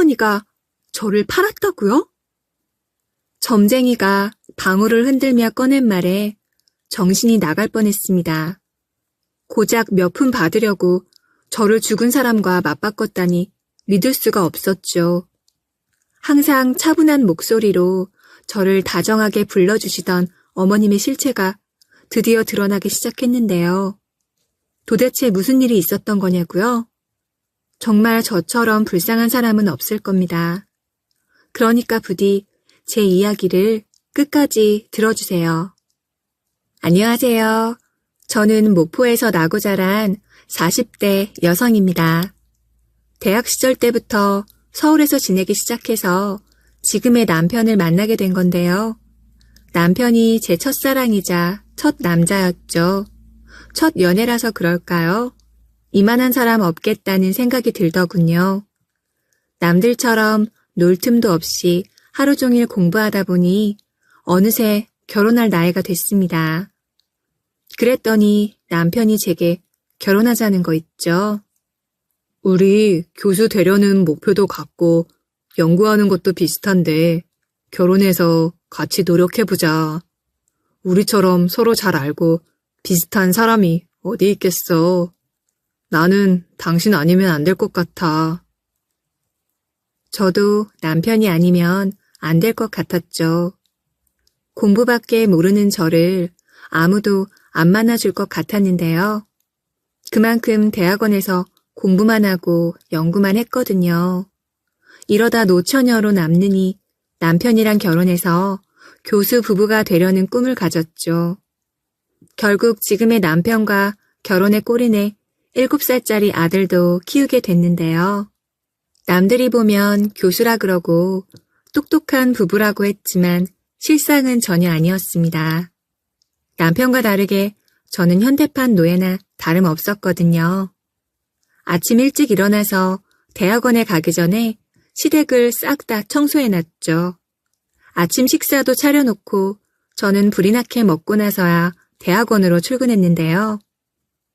시어머니가 저를 팔았다고요? 점쟁이가 방울을 흔들며 꺼낸 말에 정신이 나갈 뻔했습니다. 고작 몇 푼 받으려고 저를 죽은 사람과 맞바꿨다니 믿을 수가 없었죠. 항상 차분한 목소리로 저를 다정하게 불러주시던 어머님의 실체가 드디어 드러나기 시작했는데요. 도대체 무슨 일이 있었던 거냐고요? 정말 저처럼 불쌍한 사람은 없을 겁니다. 그러니까 부디 제 이야기를 끝까지 들어주세요. 안녕하세요. 저는 목포에서 나고 자란 40대 여성입니다. 대학 시절 때부터 서울에서 지내기 시작해서 지금의 남편을 만나게 된 건데요. 남편이 제 첫사랑이자 첫 남자였죠. 첫 연애라서 그럴까요? 이만한 사람 없겠다는 생각이 들더군요. 남들처럼 놀 틈도 없이 하루 종일 공부하다 보니 어느새 결혼할 나이가 됐습니다. 그랬더니 남편이 제게 결혼하자는 거 있죠. 우리 교수 되려는 목표도 같고 연구하는 것도 비슷한데 결혼해서 같이 노력해보자. 우리처럼 서로 잘 알고 비슷한 사람이 어디 있겠어. 나는 당신 아니면 안 될 것 같아. 저도 남편이 아니면 안 될 것 같았죠. 공부밖에 모르는 저를 아무도 안 만나줄 것 같았는데요. 그만큼 대학원에서 공부만 하고 연구만 했거든요. 이러다 노처녀로 남느니 남편이랑 결혼해서 교수 부부가 되려는 꿈을 가졌죠. 결국 지금의 남편과 결혼에 꼴이내 7살짜리 아들도 키우게 됐는데요. 남들이 보면 교수라 그러고 똑똑한 부부라고 했지만 실상은 전혀 아니었습니다. 남편과 다르게 저는 현대판 노예나 다름없었거든요. 아침 일찍 일어나서 대학원에 가기 전에 시댁을 싹 다 청소해놨죠. 아침 식사도 차려놓고 저는 불이 나게 먹고 나서야 대학원으로 출근했는데요.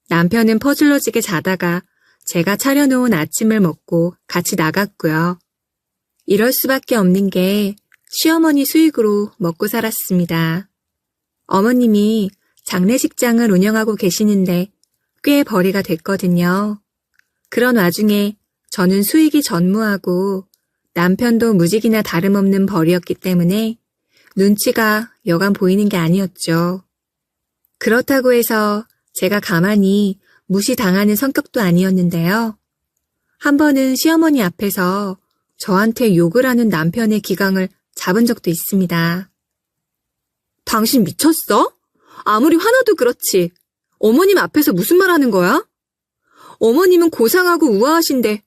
남편은 퍼질러지게 자다가 제가 차려놓은 아침을 먹고 같이 나갔고요. 이럴 수밖에 없는 게 시어머니 수익으로 먹고 살았습니다. 어머님이 장례식장을 운영하고 계시는데 꽤 벌이가 됐거든요. 그런 와중에 저는 수익이 전무하고 남편도 무직이나 다름없는 벌이였기 때문에 눈치가 여간 보이는 게 아니었죠. 그렇다고 해서 제가 가만히 무시당하는 성격도 아니었는데요. 한 번은 시어머니 앞에서 저한테 욕을 하는 남편의 기강을 잡은 적도 있습니다. 당신 미쳤어? 아무리 화나도 그렇지. 어머님 앞에서 무슨 말 하는 거야? 어머님은 고상하고 우아하신데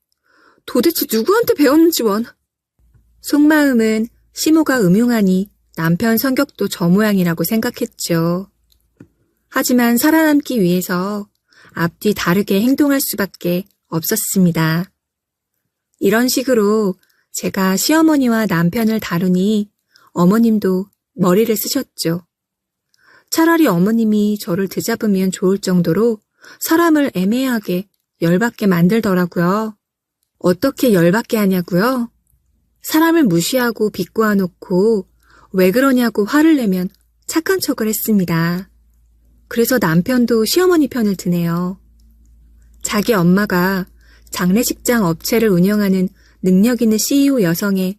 도대체 누구한테 배웠는지 원. 속마음은 시모가 음흉하니 남편 성격도 저 모양이라고 생각했죠. 하지만 살아남기 위해서 앞뒤 다르게 행동할 수밖에 없었습니다. 이런 식으로 제가 시어머니와 남편을 다루니 어머님도 머리를 쓰셨죠. 차라리 어머님이 저를 드잡으면 좋을 정도로 사람을 애매하게 열받게 만들더라고요. 어떻게 열받게 하냐고요? 사람을 무시하고 비꼬아놓고 왜 그러냐고 화를 내면 착한 척을 했습니다. 그래서 남편도 시어머니 편을 드네요. 자기 엄마가 장례식장 업체를 운영하는 능력 있는 CEO 여성의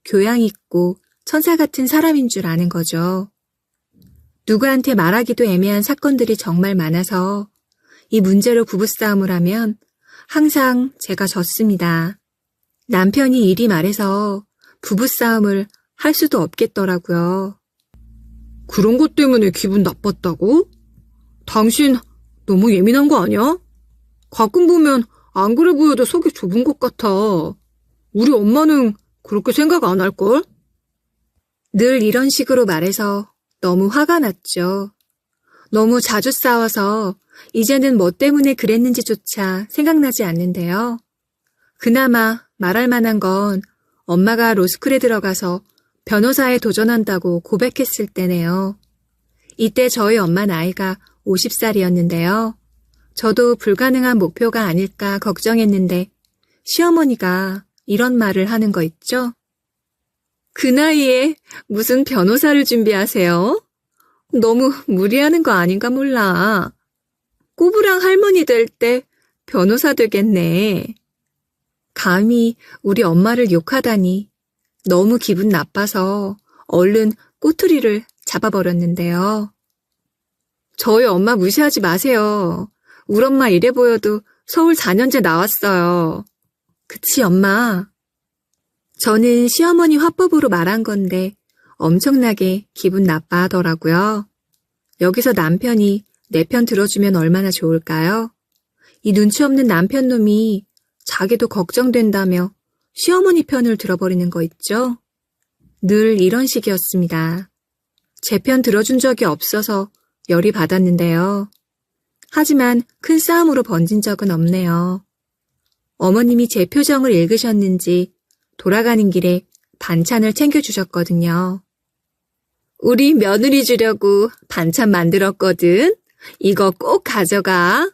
교양 있고 천사 같은 사람인 줄 아는 거죠. 누구한테 말하기도 애매한 사건들이 정말 많아서 이 문제로 부부싸움을 하면 항상 제가 졌습니다. 남편이 이리 말해서 부부싸움을 할 수도 없겠더라고요. 그런 것 때문에 기분 나빴다고? 당신 너무 예민한 거 아니야? 가끔 보면 안 그래 보여도 속이 좁은 것 같아. 우리 엄마는 그렇게 생각 안 할걸? 늘 이런 식으로 말해서 너무 화가 났죠. 너무 자주 싸워서 이제는 뭐 때문에 그랬는지조차 생각나지 않는데요. 그나마 말할 만한 건 엄마가 로스쿨에 들어가서 변호사에 도전한다고 고백했을 때네요. 이때 저희 엄마 나이가 50살이었는데요. 저도 불가능한 목표가 아닐까 걱정했는데 시어머니가 이런 말을 하는 거 있죠? 그 나이에 무슨 변호사를 준비하세요? 너무 무리하는 거 아닌가 몰라. 꼬부랑 할머니 될 때 변호사 되겠네. 감히 우리 엄마를 욕하다니 너무 기분 나빠서 얼른 꼬투리를 잡아버렸는데요. 저희 엄마 무시하지 마세요. 우리 엄마 이래 보여도 서울 4년제 나왔어요. 그치, 엄마? 저는 시어머니 화법으로 말한 건데 엄청나게 기분 나빠하더라고요. 여기서 남편이 내 편 들어주면 얼마나 좋을까요? 이 눈치 없는 남편 놈이 자기도 걱정된다며 시어머니 편을 들어버리는 거 있죠? 늘 이런 식이었습니다. 제 편 들어준 적이 없어서 열이 받았는데요. 하지만 큰 싸움으로 번진 적은 없네요. 어머님이 제 표정을 읽으셨는지 돌아가는 길에 반찬을 챙겨주셨거든요. 우리 며느리 주려고 반찬 만들었거든. 이거 꼭 가져가.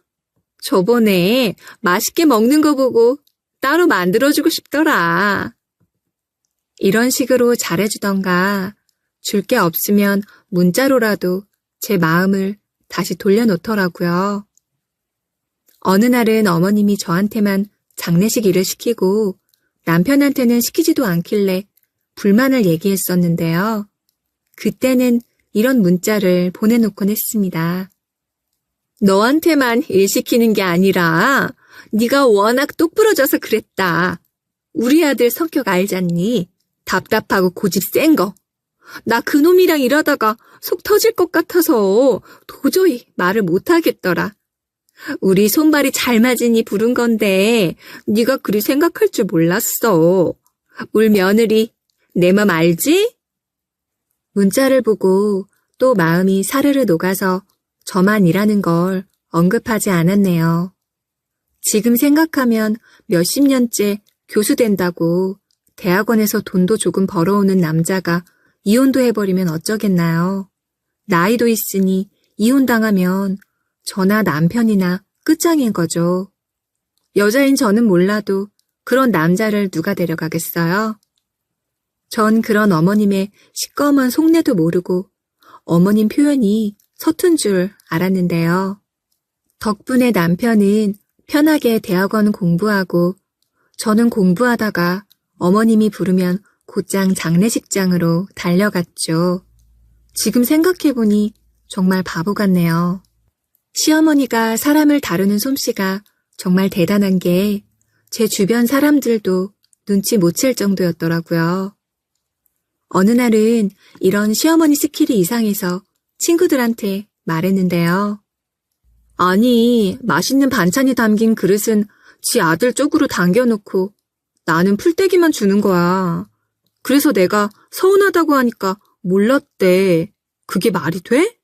저번에 맛있게 먹는 거 보고 따로 만들어주고 싶더라. 이런 식으로 잘해주던가 줄 게 없으면 문자로라도 제 마음을 다시 돌려놓더라고요. 어느 날은 어머님이 저한테만 장례식 일을 시키고 남편한테는 시키지도 않길래 불만을 얘기했었는데요. 그때는 이런 문자를 보내놓곤 했습니다. 너한테만 일 시키는 게 아니라 네가 워낙 똑부러져서 그랬다. 우리 아들 성격 알잖니? 답답하고 고집 센 거. 나 그놈이랑 일하다가 속 터질 것 같아서 도저히 말을 못하겠더라. 우리 손발이 잘 맞으니 부른 건데 네가 그리 생각할 줄 몰랐어. 울 며느리 내 맘 알지? 문자를 보고 또 마음이 사르르 녹아서 저만 일하는 걸 언급하지 않았네요. 지금 생각하면 몇십 년째 교수 된다고 대학원에서 돈도 조금 벌어오는 남자가 이혼도 해버리면 어쩌겠나요? 나이도 있으니 이혼당하면 저나 남편이나 끝장인 거죠. 여자인 저는 몰라도 그런 남자를 누가 데려가겠어요? 전 그런 어머님의 시꺼먼 속내도 모르고 어머님 표현이 서툰 줄 알았는데요. 덕분에 남편은 편하게 대학원 공부하고 저는 공부하다가 어머님이 부르면 곧장 장례식장으로 달려갔죠. 지금 생각해보니 정말 바보 같네요. 시어머니가 사람을 다루는 솜씨가 정말 대단한 게 제 주변 사람들도 눈치 못 챌 정도였더라고요. 어느 날은 이런 시어머니 스킬이 이상해서 친구들한테 말했는데요. 아니, 맛있는 반찬이 담긴 그릇은 지 아들 쪽으로 당겨놓고 나는 풀떼기만 주는 거야. 그래서 내가 서운하다고 하니까 몰랐대. 그게 말이 돼?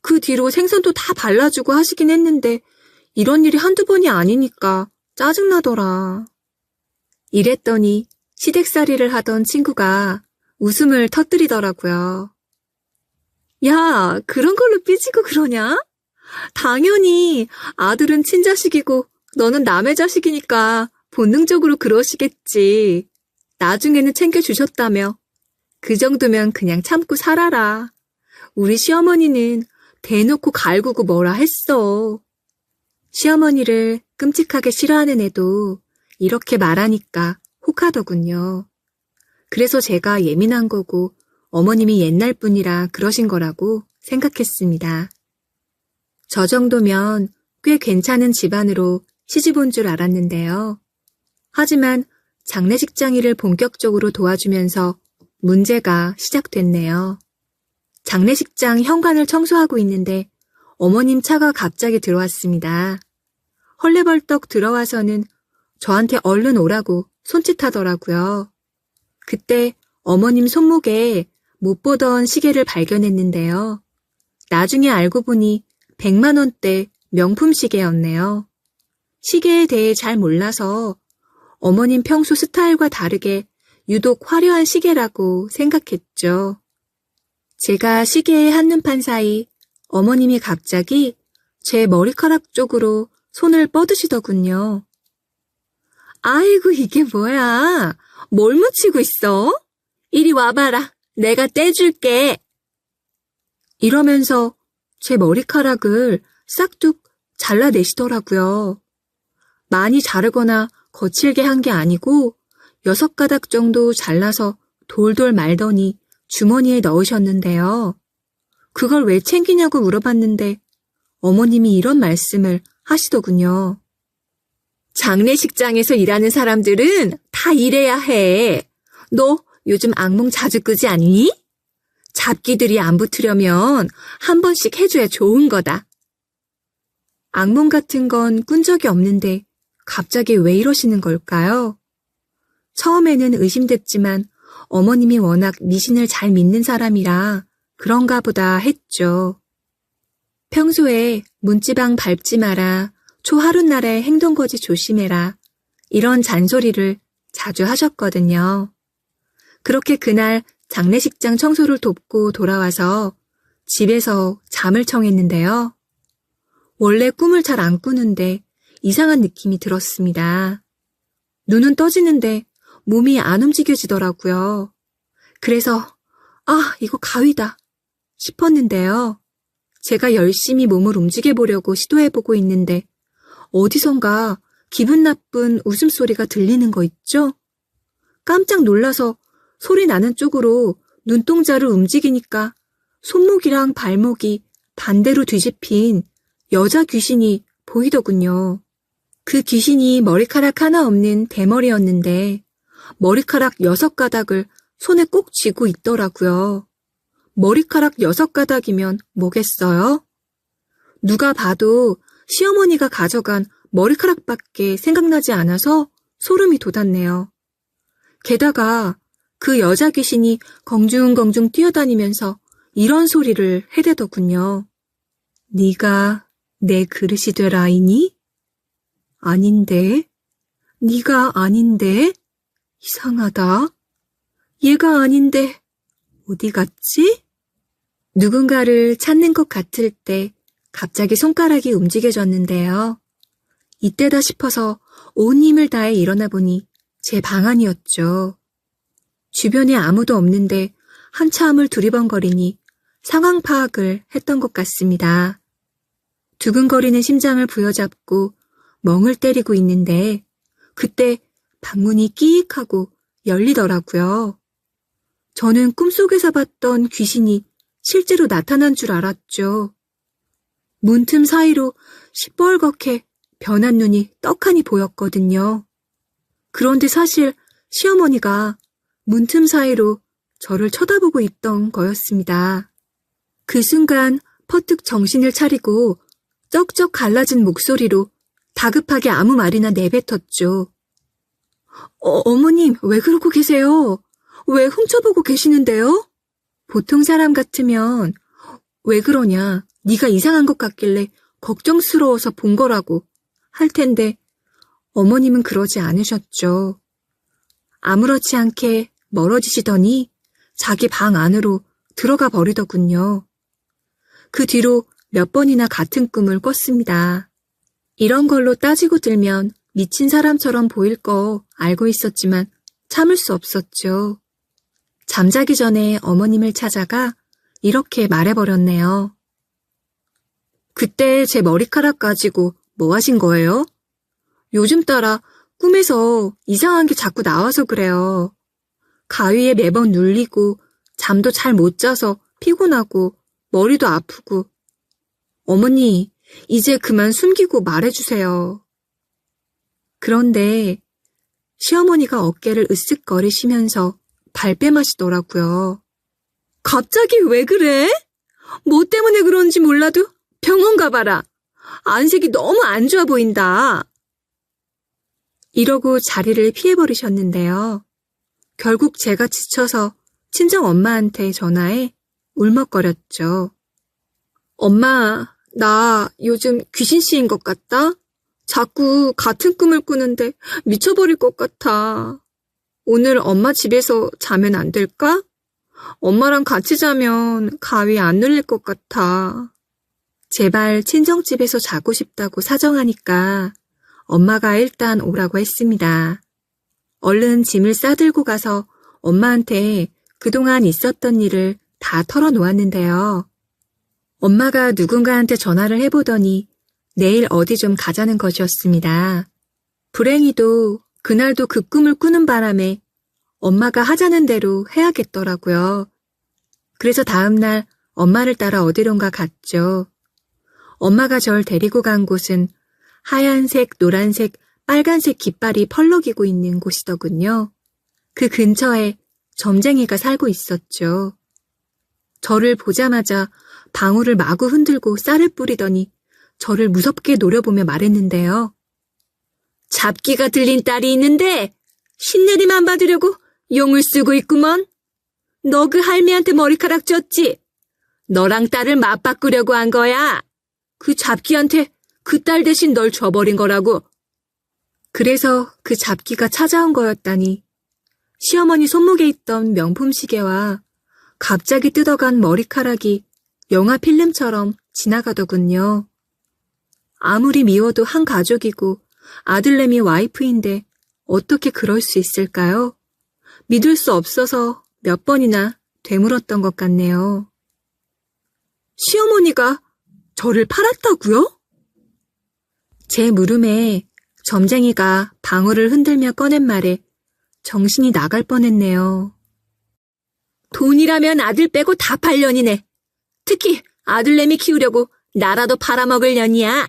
그 뒤로 생선도 다 발라주고 하시긴 했는데 이런 일이 한두 번이 아니니까 짜증나더라. 이랬더니 시댁살이를 하던 친구가 웃음을 터뜨리더라고요. 야, 그런 걸로 삐지고 그러냐? 당연히 아들은 친자식이고 너는 남의 자식이니까 본능적으로 그러시겠지. 나중에는 챙겨주셨다며. 그 정도면 그냥 참고 살아라. 우리 시어머니는 대놓고 갈구고 뭐라 했어. 시어머니를 끔찍하게 싫어하는 애도 이렇게 말하니까 혹하더군요. 그래서 제가 예민한 거고 어머님이 옛날 분이라 그러신 거라고 생각했습니다. 저 정도면 꽤 괜찮은 집안으로 시집 온 줄 알았는데요. 하지만 장례식장 일을 본격적으로 도와주면서 문제가 시작됐네요. 장례식장 현관을 청소하고 있는데 어머님 차가 갑자기 들어왔습니다. 헐레벌떡 들어와서는 저한테 얼른 오라고 손짓하더라고요. 그때 어머님 손목에 못 보던 시계를 발견했는데요. 나중에 알고 보니 100만 원대 명품 시계였네요. 시계에 대해 잘 몰라서 어머님 평소 스타일과 다르게 유독 화려한 시계라고 생각했죠. 제가 시계에 한눈판 사이 어머님이 갑자기 제 머리카락 쪽으로 손을 뻗으시더군요. 아이고, 이게 뭐야? 뭘 묻히고 있어? 이리 와봐라. 내가 떼줄게. 이러면서 제 머리카락을 싹둑 잘라내시더라고요. 많이 자르거나 거칠게 한 게 아니고 6가닥 정도 잘라서 돌돌 말더니 주머니에 넣으셨는데요. 그걸 왜 챙기냐고 물어봤는데 어머님이 이런 말씀을 하시더군요. 장례식장에서 일하는 사람들은 다 일해야 해. 너 요즘 악몽 자주 꾸지 않니? 잡기들이 안 붙으려면 한 번씩 해줘야 좋은 거다. 악몽 같은 건 꾼 적이 없는데 갑자기 왜 이러시는 걸까요? 처음에는 의심됐지만 어머님이 워낙 미신을 잘 믿는 사람이라 그런가 보다 했죠. 평소에 문지방 밟지 마라, 초하룻날에 행동거지 조심해라 이런 잔소리를 자주 하셨거든요. 그렇게 그날 장례식장 청소를 돕고 돌아와서 집에서 잠을 청했는데요. 원래 꿈을 잘 안 꾸는데 이상한 느낌이 들었습니다. 눈은 떠지는데 몸이 안 움직여지더라고요. 그래서 이거 가위다 싶었는데요. 제가 열심히 몸을 움직여보려고 시도해보고 있는데 어디선가 기분 나쁜 웃음소리가 들리는 거 있죠? 깜짝 놀라서 소리 나는 쪽으로 눈동자를 움직이니까 손목이랑 발목이 반대로 뒤집힌 여자 귀신이 보이더군요. 그 귀신이 머리카락 하나 없는 대머리였는데 머리카락 6가닥을 손에 꼭 쥐고 있더라고요. 머리카락 6가닥이면 뭐겠어요? 누가 봐도 시어머니가 가져간 머리카락밖에 생각나지 않아서 소름이 돋았네요. 게다가 그 여자 귀신이 공중공중 뛰어다니면서 이런 소리를 해대더군요. 네가 내 그릇이 될 아이니? 아닌데? 네가 아닌데? 이상하다. 얘가 아닌데 어디 갔지? 누군가를 찾는 것 같을 때 갑자기 손가락이 움직여졌는데요. 이때다 싶어서 온 힘을 다해 일어나 보니 제 방 안이었죠. 주변에 아무도 없는데 한참을 두리번거리니 상황 파악을 했던 것 같습니다. 두근거리는 심장을 부여잡고 멍을 때리고 있는데 그때 방문이 끼익 하고 열리더라고요. 저는 꿈속에서 봤던 귀신이 실제로 나타난 줄 알았죠. 문틈 사이로 시뻘겋게 변한 눈이 떡하니 보였거든요. 그런데 사실 시어머니가 문틈 사이로 저를 쳐다보고 있던 거였습니다. 그 순간 퍼뜩 정신을 차리고 쩍쩍 갈라진 목소리로 다급하게 아무 말이나 내뱉었죠. 어머님, 왜 그러고 계세요? 왜 훔쳐보고 계시는데요? 보통 사람 같으면 왜 그러냐, 네가 이상한 것 같길래 걱정스러워서 본 거라고 할 텐데 어머님은 그러지 않으셨죠. 아무렇지 않게 멀어지시더니 자기 방 안으로 들어가 버리더군요. 그 뒤로 몇 번이나 같은 꿈을 꿨습니다. 이런 걸로 따지고 들면 미친 사람처럼 보일 거 알고 있었지만 참을 수 없었죠. 잠자기 전에 어머님을 찾아가 이렇게 말해버렸네요. 그때 제 머리카락 가지고 뭐 하신 거예요? 요즘 따라 꿈에서 이상한 게 자꾸 나와서 그래요. 가위에 매번 눌리고 잠도 잘 못 자서 피곤하고 머리도 아프고. 어머니, 이제 그만 숨기고 말해주세요. 그런데 시어머니가 어깨를 으쓱거리시면서 발뺌하시더라고요. 갑자기 왜 그래? 뭐 때문에 그런지 몰라도 병원 가봐라. 안색이 너무 안 좋아 보인다. 이러고 자리를 피해버리셨는데요. 결국 제가 지쳐서 친정 엄마한테 전화해 울먹거렸죠. 엄마, 나 요즘 귀신 씌인 것 같다? 자꾸 같은 꿈을 꾸는데 미쳐버릴 것 같아. 오늘 엄마 집에서 자면 안 될까? 엄마랑 같이 자면 가위 안 눌릴 것 같아. 제발 친정집에서 자고 싶다고 사정하니까 엄마가 일단 오라고 했습니다. 얼른 짐을 싸들고 가서 엄마한테 그동안 있었던 일을 다 털어놓았는데요. 엄마가 누군가한테 전화를 해보더니 내일 어디 좀 가자는 것이었습니다. 불행히도 그날도 그 꿈을 꾸는 바람에 엄마가 하자는 대로 해야겠더라고요. 그래서 다음날 엄마를 따라 어디론가 갔죠. 엄마가 절 데리고 간 곳은 하얀색, 노란색, 빨간색 깃발이 펄럭이고 있는 곳이더군요. 그 근처에 점쟁이가 살고 있었죠. 저를 보자마자 방울을 마구 흔들고 쌀을 뿌리더니 저를 무섭게 노려보며 말했는데요. 잡기가 들린 딸이 있는데 신내리만 받으려고 용을 쓰고 있구먼. 너 그 할미한테 머리카락 쪘지? 너랑 딸을 맞바꾸려고 한 거야. 그 잡기한테 그 딸 대신 널 줘버린 거라고. 그래서 그 잡기가 찾아온 거였다니. 시어머니 손목에 있던 명품 시계와 갑자기 뜯어간 머리카락이 영화 필름처럼 지나가더군요. 아무리 미워도 한 가족이고 아들내미 와이프인데 어떻게 그럴 수 있을까요? 믿을 수 없어서 몇 번이나 되물었던 것 같네요. 시어머니가 저를 팔았다고요? 제 물음에 점쟁이가 방울을 흔들며 꺼낸 말에 정신이 나갈 뻔했네요. 돈이라면 아들 빼고 다 팔년이네. 특히 아들내미 키우려고 나라도 팔아먹을 년이야.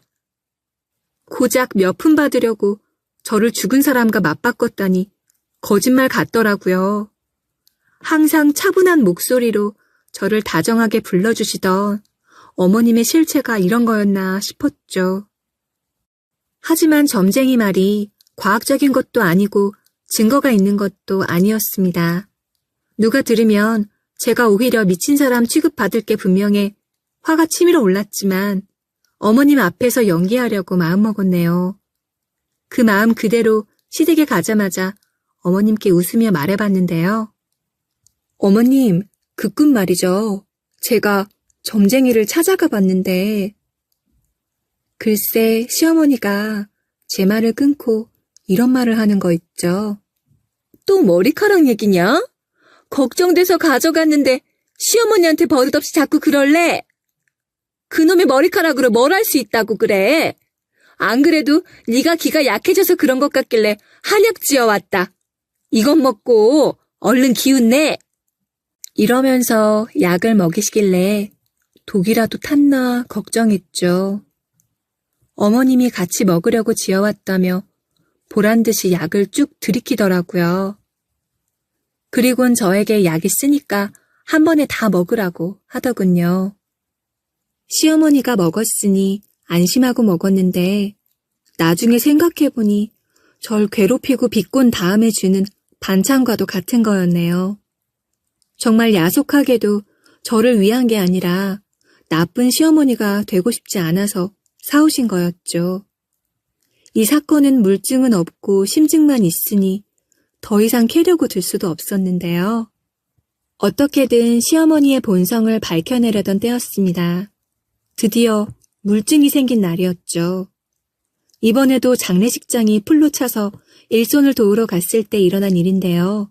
고작 몇 푼 받으려고 저를 죽은 사람과 맞바꿨다니 거짓말 같더라고요. 항상 차분한 목소리로 저를 다정하게 불러주시던 어머님의 실체가 이런 거였나 싶었죠. 하지만 점쟁이 말이 과학적인 것도 아니고 증거가 있는 것도 아니었습니다. 누가 들으면 제가 오히려 미친 사람 취급받을 게 분명해 화가 치밀어 올랐지만 어머님 앞에서 연기하려고 마음먹었네요. 그 마음 그대로 시댁에 가자마자 어머님께 웃으며 말해봤는데요. 어머님, 그 꿈 말이죠. 제가 점쟁이를 찾아가 봤는데 글쎄 시어머니가 제 말을 끊고 이런 말을 하는 거 있죠. 또 머리카락 얘기냐? 걱정돼서 가져갔는데 시어머니한테 버릇없이 자꾸 그럴래? 그놈의 머리카락으로 뭘 할 수 있다고 그래? 안 그래도 네가 기가 약해져서 그런 것 같길래 한약 지어왔다. 이것 먹고 얼른 기운 내. 이러면서 약을 먹이시길래 독이라도 탔나 걱정했죠. 어머님이 같이 먹으려고 지어왔다며 보란듯이 약을 쭉 들이키더라고요. 그리곤 저에게 약이 쓰니까 한 번에 다 먹으라고 하더군요. 시어머니가 먹었으니 안심하고 먹었는데 나중에 생각해보니 절 괴롭히고 비꼰 다음에 주는 반찬과도 같은 거였네요. 정말 야속하게도 저를 위한 게 아니라 나쁜 시어머니가 되고 싶지 않아서 사오신 거였죠. 이 사건은 물증은 없고 심증만 있으니 더 이상 캐려고 들 수도 없었는데요. 어떻게든 시어머니의 본성을 밝혀내려던 때였습니다. 드디어 물증이 생긴 날이었죠. 이번에도 장례식장이 풀로 차서 일손을 도우러 갔을 때 일어난 일인데요.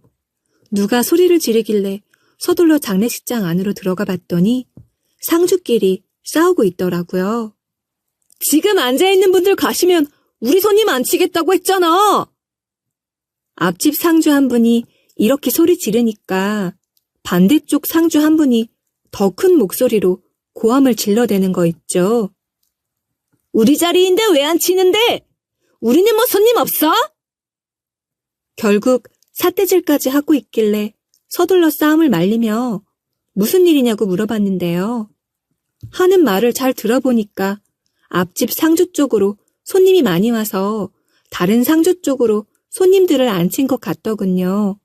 누가 소리를 지르길래 서둘러 장례식장 안으로 들어가 봤더니 상주끼리 싸우고 있더라고요. 지금 앉아있는 분들 가시면 우리 손님 안 치겠다고 했잖아. 앞집 상주 한 분이 이렇게 소리 지르니까 반대쪽 상주 한 분이 더 큰 목소리로 고함을 질러대는 거 있죠. 우리 자리인데 왜 안 치는데? 우리는 뭐 손님 없어? 결국 삿대질까지 하고 있길래 서둘러 싸움을 말리며 무슨 일이냐고 물어봤는데요. 하는 말을 잘 들어보니까 앞집 상주 쪽으로 손님이 많이 와서 다른 상주 쪽으로 손님들을 앉힌 것 같더군요.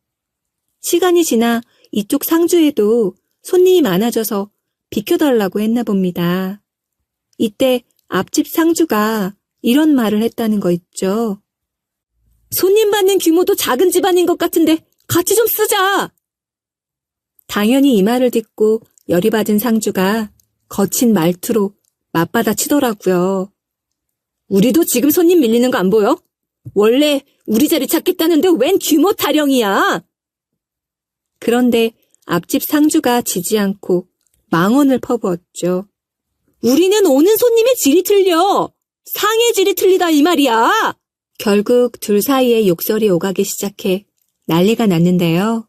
시간이 지나 이쪽 상주에도 손님이 많아져서 비켜달라고 했나 봅니다. 이때 앞집 상주가 이런 말을 했다는 거 있죠. 손님 받는 규모도 작은 집안인 것 같은데 같이 좀 쓰자. 당연히 이 말을 듣고 열이 받은 상주가 거친 말투로 맞받아 치더라고요. 우리도 지금 손님 밀리는 거 안 보여? 원래 우리 자리 찾겠다는데 웬 규모 타령이야? 그런데 앞집 상주가 지지 않고 망언을 퍼부었죠. 우리는 오는 손님의 질이 틀려. 상의 질이 틀리다 이 말이야. 결국 둘 사이에 욕설이 오가기 시작해 난리가 났는데요.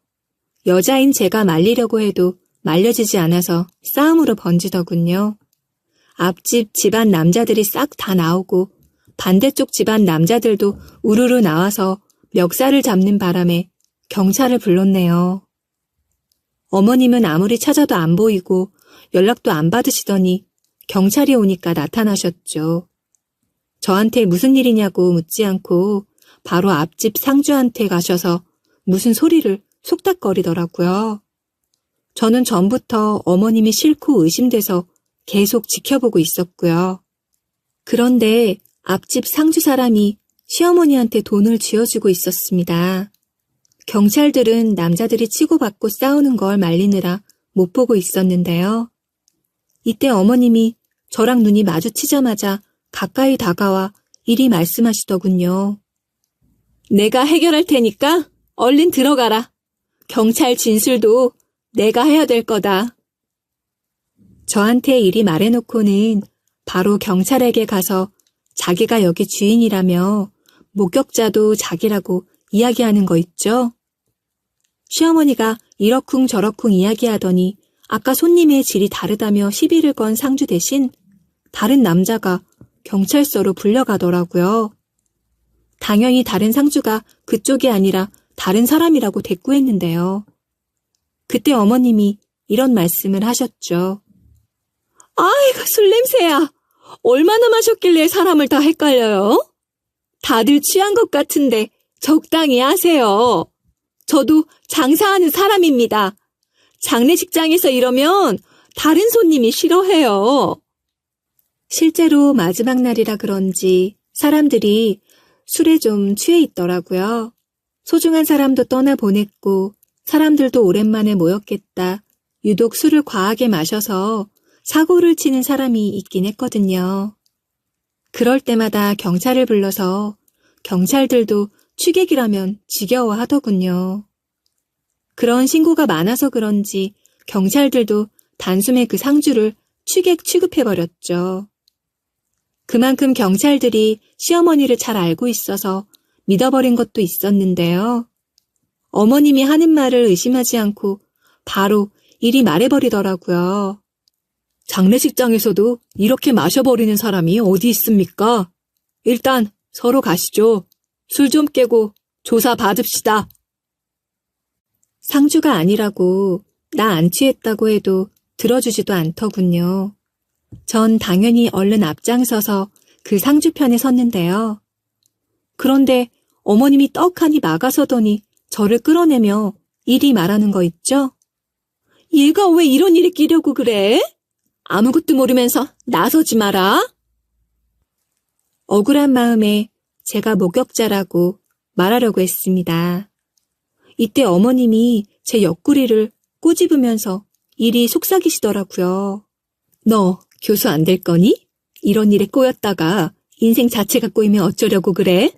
여자인 제가 말리려고 해도 말려지지 않아서 싸움으로 번지더군요. 앞집 집안 남자들이 싹 다 나오고 반대쪽 집안 남자들도 우르르 나와서 멱살을 잡는 바람에 경찰을 불렀네요. 어머님은 아무리 찾아도 안 보이고 연락도 안 받으시더니 경찰이 오니까 나타나셨죠. 저한테 무슨 일이냐고 묻지 않고 바로 앞집 상주한테 가셔서 무슨 소리를 속닥거리더라고요. 저는 전부터 어머님이 싫고 의심돼서 계속 지켜보고 있었고요. 그런데 앞집 상주 사람이 시어머니한테 돈을 쥐어주고 있었습니다. 경찰들은 남자들이 치고받고 싸우는 걸 말리느라 못 보고 있었는데요. 이때 어머님이 저랑 눈이 마주치자마자 가까이 다가와 이리 말씀하시더군요. 내가 해결할 테니까 얼른 들어가라. 경찰 진술도 내가 해야 될 거다. 저한테 이리 말해놓고는 바로 경찰에게 가서 자기가 여기 주인이라며 목격자도 자기라고 이야기하는 거 있죠? 시어머니가 이러쿵 저러쿵 이야기하더니 아까 손님의 질이 다르다며 시비를 건 상주 대신 다른 남자가 경찰서로 불려가더라고요. 당연히 다른 상주가 그쪽이 아니라 다른 사람이라고 대꾸했는데요. 그때 어머님이 이런 말씀을 하셨죠. 아이고 술 냄새야. 얼마나 마셨길래 사람을 다 헷갈려요? 다들 취한 것 같은데 적당히 하세요. 저도 장사하는 사람입니다. 장례식장에서 이러면 다른 손님이 싫어해요. 실제로 마지막 날이라 그런지 사람들이 술에 좀 취해 있더라고요. 소중한 사람도 떠나보냈고 사람들도 오랜만에 모였겠다. 유독 술을 과하게 마셔서 사고를 치는 사람이 있긴 했거든요. 그럴 때마다 경찰을 불러서 경찰들도 취객이라면 지겨워하더군요. 그런 신고가 많아서 그런지 경찰들도 단숨에 그 상주를 취객 취급해버렸죠. 그만큼 경찰들이 시어머니를 잘 알고 있어서 믿어버린 것도 있었는데요. 어머님이 하는 말을 의심하지 않고 바로 이리 말해버리더라고요. 장례식장에서도 이렇게 마셔버리는 사람이 어디 있습니까? 일단 서로 가시죠. 술 좀 깨고 조사 받읍시다. 상주가 아니라고 나 안 취했다고 해도 들어주지도 않더군요. 전 당연히 얼른 앞장서서 그 상주 편에 섰는데요. 그런데 어머님이 떡하니 막아서더니 저를 끌어내며 이리 말하는 거 있죠? 얘가 왜 이런 일에 끼려고 그래? 아무것도 모르면서 나서지 마라. 억울한 마음에 제가 목격자라고 말하려고 했습니다. 이때 어머님이 제 옆구리를 꼬집으면서 이리 속삭이시더라고요. 너 교수 안 될 거니? 이런 일에 꼬였다가 인생 자체가 꼬이면 어쩌려고 그래?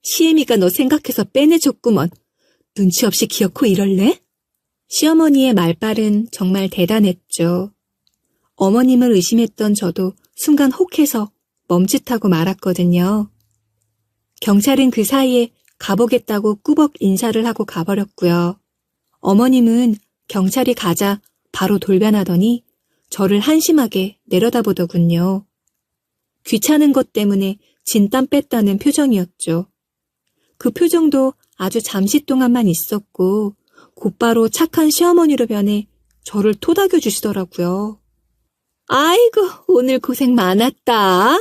시애미가 너 생각해서 빼내줬구먼. 눈치 없이 기어코 이럴래? 시어머니의 말발은 정말 대단했죠. 어머님을 의심했던 저도 순간 혹해서 멈칫하고 말았거든요. 경찰은 그 사이에 가보겠다고 꾸벅 인사를 하고 가버렸고요. 어머님은 경찰이 가자 바로 돌변하더니 저를 한심하게 내려다보더군요. 귀찮은 것 때문에 진땀 뺐다는 표정이었죠. 그 표정도 아주 잠시 동안만 있었고 곧바로 착한 시어머니로 변해 저를 토닥여 주시더라고요. 아이고, 오늘 고생 많았다.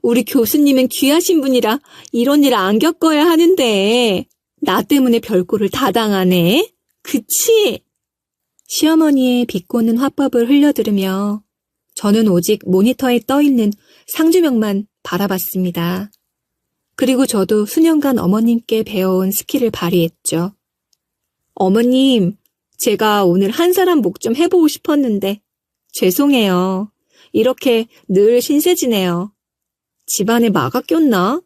우리 교수님은 귀하신 분이라 이런 일 안 겪어야 하는데 나 때문에 별꼴을 다 당하네. 그치? 시어머니의 비꼬는 화법을 흘려들으며 저는 오직 모니터에 떠있는 상주명만 바라봤습니다. 그리고 저도 수년간 어머님께 배워온 스킬을 발휘했죠. 어머님, 제가 오늘 한 사람 목 좀 해보고 싶었는데 죄송해요. 이렇게 늘 신세지네요. 집안에 마가 꼈나?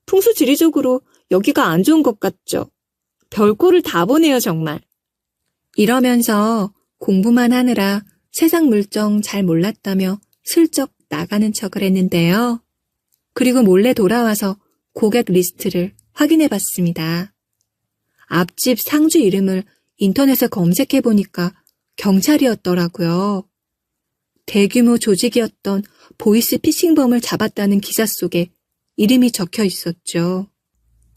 풍수지리적으로 여기가 안 좋은 것 같죠? 별꼴을 다 보네요, 정말. 이러면서 공부만 하느라 세상 물정 잘 몰랐다며 슬쩍 나가는 척을 했는데요. 그리고 몰래 돌아와서 고객 리스트를 확인해 봤습니다. 앞집 상주 이름을 인터넷에 검색해 보니까 경찰이었더라고요. 대규모 조직이었던 보이스 피싱범을 잡았다는 기사 속에 이름이 적혀 있었죠.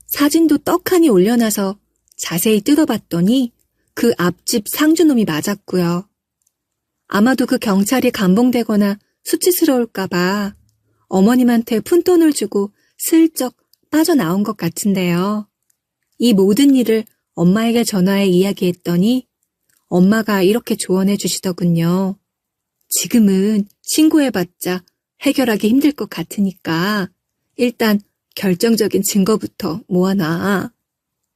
사진도 떡하니 올려놔서 자세히 뜯어봤더니 그 앞집 상주놈이 맞았고요. 아마도 그 경찰이 감봉되거나 수치스러울까봐 어머님한테 푼돈을 주고 슬쩍 빠져나온 것 같은데요. 이 모든 일을 엄마에게 전화해 이야기했더니 엄마가 이렇게 조언해 주시더군요. 지금은 신고해봤자 해결하기 힘들 것 같으니까 일단 결정적인 증거부터 모아놔.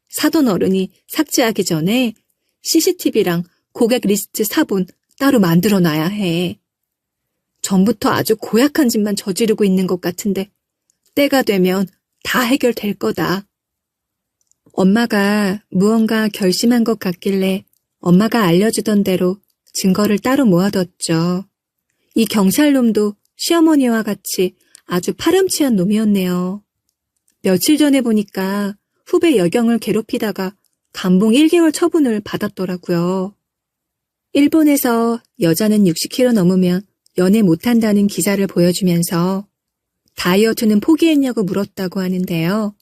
사돈 어른이 삭제하기 전에 CCTV랑 고객 리스트 사본 따로 만들어놔야 해. 전부터 아주 고약한 짓만 저지르고 있는 것 같은데 때가 되면 다 해결될 거다. 엄마가 무언가 결심한 것 같길래 엄마가 알려주던 대로 증거를 따로 모아뒀죠. 이 경찰놈도 시어머니와 같이 아주 파렴치한 놈이었네요. 며칠 전에 보니까 후배 여경을 괴롭히다가 감봉 1개월 처분을 받았더라고요. 일본에서 여자는 60kg 넘으면 연애 못한다는 기사를 보여주면서 다이어트는 포기했냐고 물었다고 하는데요.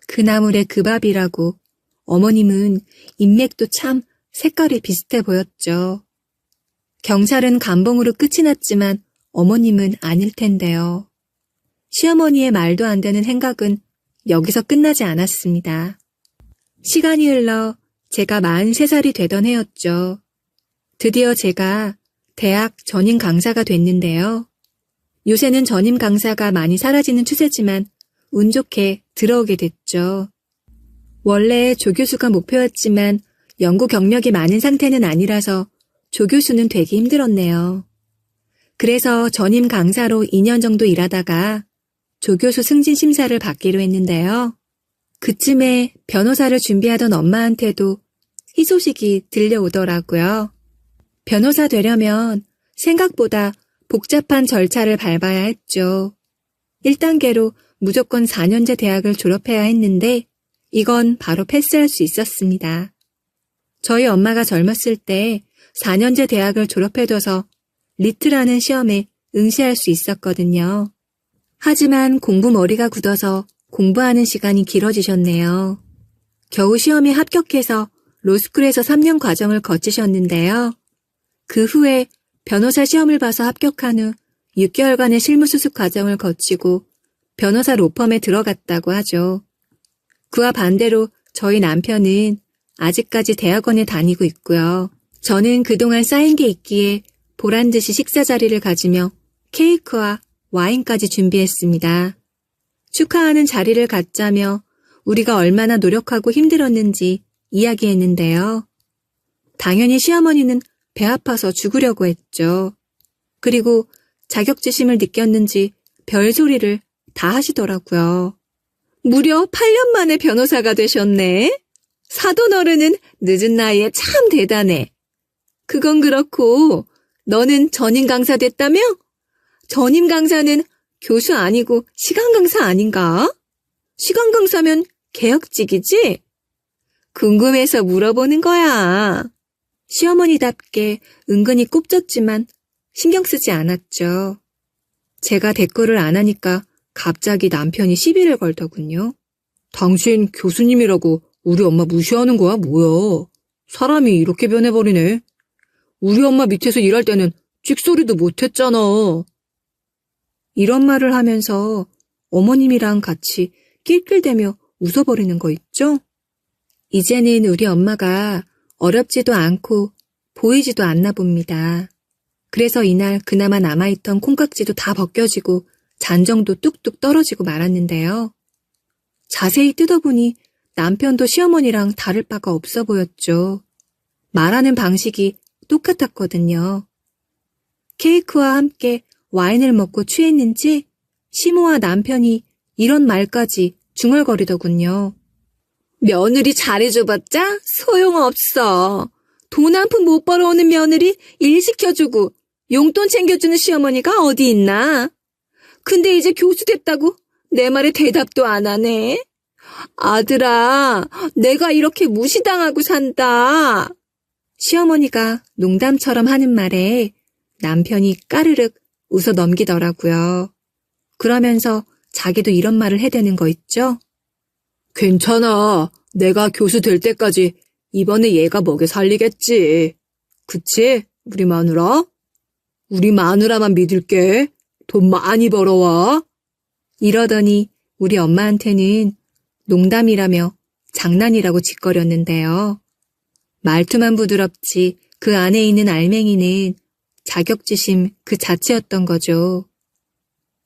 그 나물의 그 밥이라고 어머님은 인맥도 참 색깔이 비슷해 보였죠. 경찰은 감봉으로 끝이 났지만 어머님은 아닐 텐데요. 시어머니의 말도 안 되는 행각은 여기서 끝나지 않았습니다. 시간이 흘러 제가 43살이 되던 해였죠. 드디어 제가 대학 전임 강사가 됐는데요. 요새는 전임 강사가 많이 사라지는 추세지만 운 좋게 들어오게 됐죠. 원래 조교수가 목표였지만 연구 경력이 많은 상태는 아니라서 조교수는 되기 힘들었네요. 그래서 전임 강사로 2년 정도 일하다가 조교수 승진 심사를 받기로 했는데요. 그쯤에 변호사를 준비하던 엄마한테도 희소식이 들려오더라고요. 변호사 되려면 생각보다 복잡한 절차를 밟아야 했죠. 1단계로 무조건 4년제 대학을 졸업해야 했는데 이건 바로 패스할 수 있었습니다. 저희 엄마가 젊었을 때 4년제 대학을 졸업해둬서 리트라는 시험에 응시할 수 있었거든요. 하지만 공부 머리가 굳어서 공부하는 시간이 길어지셨네요. 겨우 시험에 합격해서 로스쿨에서 3년 과정을 거치셨는데요. 그 후에 변호사 시험을 봐서 합격한 후 6개월간의 실무수습 과정을 거치고 변호사 로펌에 들어갔다고 하죠. 그와 반대로 저희 남편은 아직까지 대학원에 다니고 있고요. 저는 그동안 쌓인 게 있기에 보란듯이 식사 자리를 가지며 케이크와 와인까지 준비했습니다. 축하하는 자리를 갖자며 우리가 얼마나 노력하고 힘들었는지 이야기했는데요. 당연히 시어머니는 배 아파서 죽으려고 했죠. 그리고 자격지심을 느꼈는지 별소리를 다 하시더라고요. 무려 8년 만에 변호사가 되셨네. 사돈 어른은 늦은 나이에 참 대단해. 그건 그렇고 너는 전임 강사 됐다며? 전임 강사는 교수 아니고 시간 강사 아닌가? 시간 강사면 개혁직이지? 궁금해서 물어보는 거야. 시어머니답게 은근히 꼽졌지만 신경 쓰지 않았죠. 제가 대꾸를 안 하니까 갑자기 남편이 시비를 걸더군요. 당신 교수님이라고 우리 엄마 무시하는 거야, 뭐야? 사람이 이렇게 변해버리네. 우리 엄마 밑에서 일할 때는 찍소리도 못했잖아. 이런 말을 하면서 어머님이랑 같이 낄낄대며 웃어버리는 거 있죠? 이제는 우리 엄마가 어렵지도 않고 보이지도 않나 봅니다. 그래서 이날 그나마 남아있던 콩깍지도 다 벗겨지고 잔정도 뚝뚝 떨어지고 말았는데요. 자세히 뜯어보니 남편도 시어머니랑 다를 바가 없어 보였죠. 말하는 방식이 똑같았거든요. 케이크와 함께 와인을 먹고 취했는지 시모와 남편이 이런 말까지 중얼거리더군요. 며느리 잘해줘봤자 소용없어. 돈 한 푼 못 벌어오는 며느리 일 시켜주고 용돈 챙겨주는 시어머니가 어디 있나? 근데 이제 교수 됐다고 내 말에 대답도 안 하네. 아들아, 내가 이렇게 무시당하고 산다. 시어머니가 농담처럼 하는 말에 남편이 까르륵 웃어 넘기더라고요. 그러면서 자기도 이런 말을 해대는 거 있죠? 괜찮아. 내가 교수 될 때까지 이번에 얘가 먹여 살리겠지. 그치? 우리 마누라? 우리 마누라만 믿을게. 돈 많이 벌어와. 이러더니 우리 엄마한테는 농담이라며 장난이라고 짓거렸는데요. 말투만 부드럽지 그 안에 있는 알맹이는 자격지심 그 자체였던 거죠.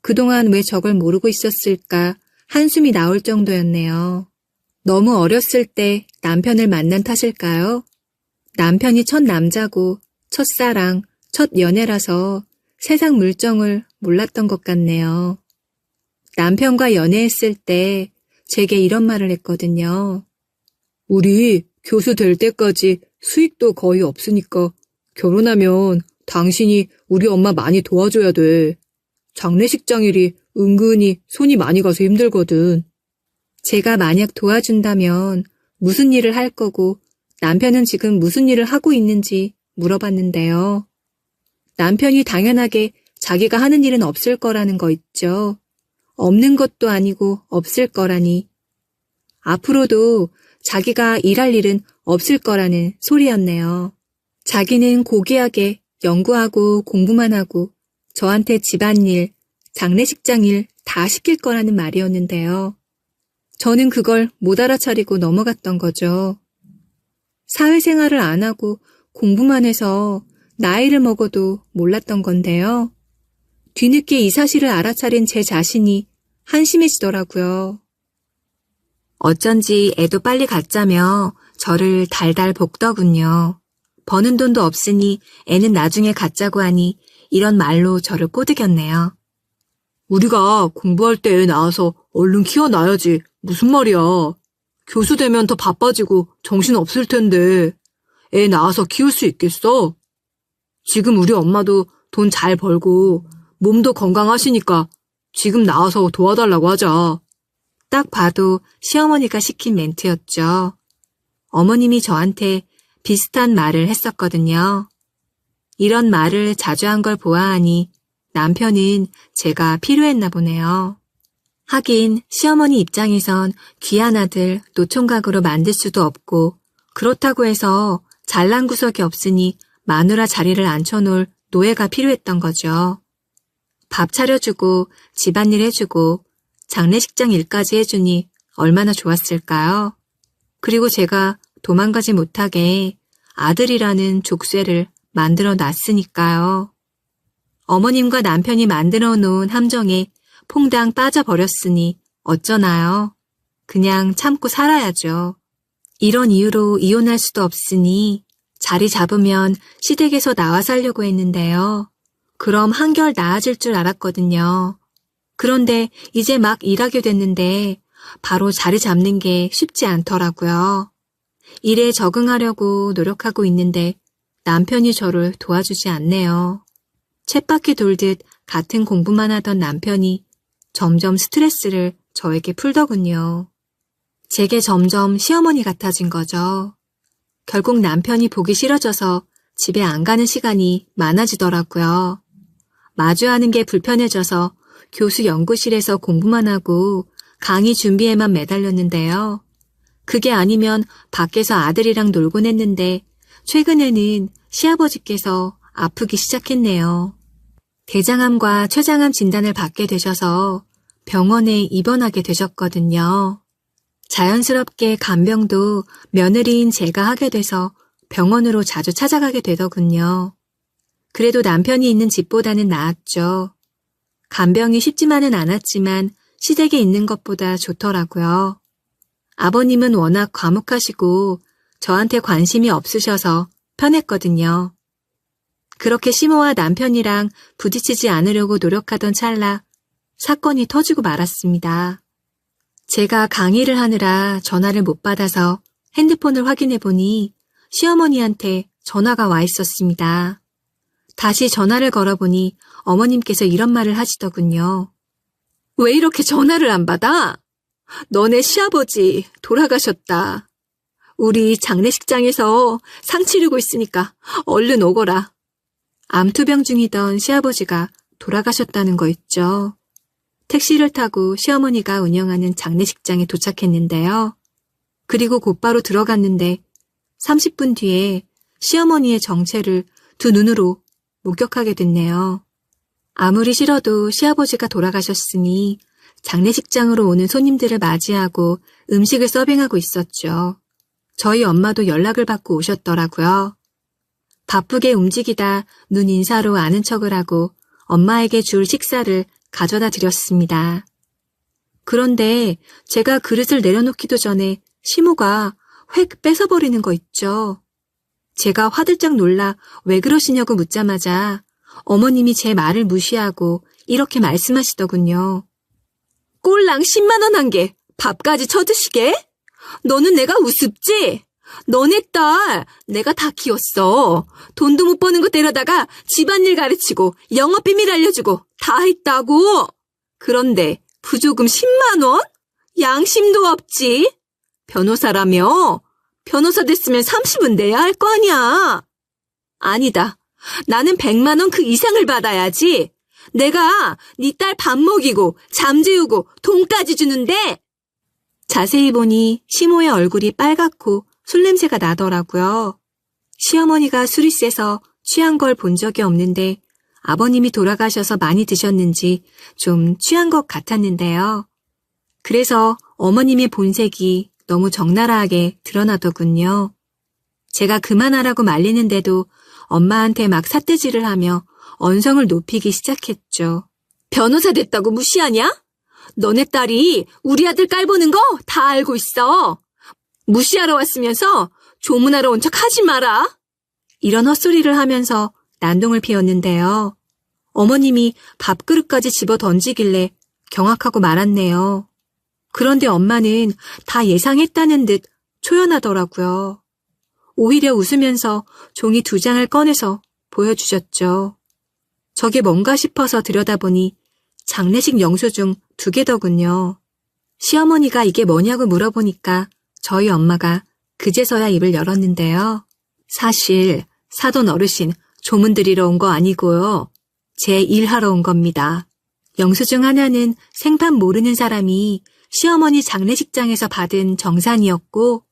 그동안 왜 저걸 모르고 있었을까 한숨이 나올 정도였네요. 너무 어렸을 때 남편을 만난 탓일까요? 남편이 첫 남자고 첫사랑, 첫 연애라서 세상 물정을 몰랐던 것 같네요. 남편과 연애했을 때 제게 이런 말을 했거든요. 우리 교수 될 때까지 수익도 거의 없으니까 결혼하면 당신이 우리 엄마 많이 도와줘야 돼. 장례식장 일이 은근히 손이 많이 가서 힘들거든. 제가 만약 도와준다면 무슨 일을 할 거고 남편은 지금 무슨 일을 하고 있는지 물어봤는데요. 남편이 당연하게 자기가 하는 일은 없을 거라는 거 있죠. 없는 것도 아니고 없을 거라니. 앞으로도 자기가 일할 일은 없을 거라는 소리였네요. 자기는 고귀하게 연구하고 공부만 하고 저한테 집안일, 장례식장 일 다 시킬 거라는 말이었는데요. 저는 그걸 못 알아차리고 넘어갔던 거죠. 사회생활을 안 하고 공부만 해서 나이를 먹어도 몰랐던 건데요. 뒤늦게 이 사실을 알아차린 제 자신이 한심해지더라고요. 어쩐지 애도 빨리 갖자며 저를 달달 볶더군요. 버는 돈도 없으니 애는 나중에 갖자고 하니 이런 말로 저를 꼬드겼네요. 우리가 공부할 때 애 낳아서 얼른 키워놔야지. 무슨 말이야. 교수 되면 더 바빠지고 정신 없을 텐데 애 낳아서 키울 수 있겠어? 지금 우리 엄마도 돈 잘 벌고 몸도 건강하시니까 지금 나와서 도와달라고 하자. 딱 봐도 시어머니가 시킨 멘트였죠. 어머님이 저한테 비슷한 말을 했었거든요. 이런 말을 자주 한 걸 보아하니 남편은 제가 필요했나 보네요. 하긴 시어머니 입장에선 귀한 아들 노총각으로 만들 수도 없고 그렇다고 해서 잘난 구석이 없으니 마누라 자리를 앉혀놓을 노예가 필요했던 거죠. 밥 차려주고 집안일 해주고 장례식장 일까지 해주니 얼마나 좋았을까요? 그리고 제가 도망가지 못하게 아들이라는 족쇄를 만들어 놨으니까요. 어머님과 남편이 만들어 놓은 함정에 퐁당 빠져버렸으니 어쩌나요? 그냥 참고 살아야죠. 이런 이유로 이혼할 수도 없으니 자리 잡으면 시댁에서 나와 살려고 했는데요. 그럼 한결 나아질 줄 알았거든요. 그런데 이제 막 일하게 됐는데 바로 자리 잡는 게 쉽지 않더라고요. 일에 적응하려고 노력하고 있는데 남편이 저를 도와주지 않네요. 쳇바퀴 돌듯 같은 공부만 하던 남편이 점점 스트레스를 저에게 풀더군요. 제게 점점 시어머니 같아진 거죠. 결국 남편이 보기 싫어져서 집에 안 가는 시간이 많아지더라고요. 마주하는 게 불편해져서 교수 연구실에서 공부만 하고 강의 준비에만 매달렸는데요. 그게 아니면 밖에서 아들이랑 놀곤 했는데 최근에는 시아버지께서 아프기 시작했네요. 대장암과 췌장암 진단을 받게 되셔서 병원에 입원하게 되셨거든요. 자연스럽게 간병도 며느리인 제가 하게 돼서 병원으로 자주 찾아가게 되더군요. 그래도 남편이 있는 집보다는 나았죠. 간병이 쉽지만은 않았지만 시댁에 있는 것보다 좋더라고요. 아버님은 워낙 과묵하시고 저한테 관심이 없으셔서 편했거든요. 그렇게 시모와 남편이랑 부딪히지 않으려고 노력하던 찰나 사건이 터지고 말았습니다. 제가 강의를 하느라 전화를 못 받아서 핸드폰을 확인해 보니 시어머니한테 전화가 와 있었습니다. 다시 전화를 걸어보니 어머님께서 이런 말을 하시더군요. 왜 이렇게 전화를 안 받아? 너네 시아버지 돌아가셨다. 우리 장례식장에서 상 치르고 있으니까 얼른 오거라. 암투병 중이던 시아버지가 돌아가셨다는 거 있죠. 택시를 타고 시어머니가 운영하는 장례식장에 도착했는데요. 그리고 곧바로 들어갔는데 30분 뒤에 시어머니의 정체를 두 눈으로 목격하게 됐네요. 아무리 싫어도 시아버지가 돌아가셨으니 장례식장으로 오는 손님들을 맞이하고 음식을 서빙하고 있었죠. 저희 엄마도 연락을 받고 오셨더라고요. 바쁘게 움직이다 눈 인사로 아는 척을 하고 엄마에게 줄 식사를 가져다 드렸습니다. 그런데 제가 그릇을 내려놓기도 전에 시모가 획 뺏어버리는 거 있죠. 제가 화들짝 놀라 왜 그러시냐고 묻자마자 어머님이 제 말을 무시하고 이렇게 말씀하시더군요. 꼴랑 10만 원 한 개 밥까지 쳐드시게? 너는 내가 우습지? 너네 딸 내가 다 키웠어. 돈도 못 버는 거 데려다가 집안일 가르치고 영업비밀 알려주고 다 했다고. 그런데 부조금 10만 원? 양심도 없지. 변호사라며? 변호사 됐으면 30은 내야 할 거 아니야. 아니다. 나는 100만 원 그 이상을 받아야지. 내가 네 딸 밥 먹이고 잠 재우고 돈까지 주는데. 자세히 보니 시모의 얼굴이 빨갛고 술 냄새가 나더라고요. 시어머니가 술이 세서 취한 걸 본 적이 없는데 아버님이 돌아가셔서 많이 드셨는지 좀 취한 것 같았는데요. 그래서 어머님의 본색이 너무 적나라하게 드러나더군요. 제가 그만하라고 말리는데도 엄마한테 막 삿대질을 하며 언성을 높이기 시작했죠. 변호사 됐다고 무시하냐? 너네 딸이 우리 아들 깔보는 거 다 알고 있어. 무시하러 왔으면서 조문하러 온 척 하지 마라. 이런 헛소리를 하면서 난동을 피웠는데요. 어머님이 밥그릇까지 집어 던지길래 경악하고 말았네요. 그런데 엄마는 다 예상했다는 듯 초연하더라고요. 오히려 웃으면서 종이 2장을 꺼내서 보여주셨죠. 저게 뭔가 싶어서 들여다보니 장례식 영수증 2개더군요. 시어머니가 이게 뭐냐고 물어보니까 저희 엄마가 그제서야 입을 열었는데요. 사실 사돈 어르신 조문 드리러 온 거 아니고요. 제 일하러 온 겁니다. 영수증 하나는 생판 모르는 사람이 시어머니 장례식장에서 받은 정산이었고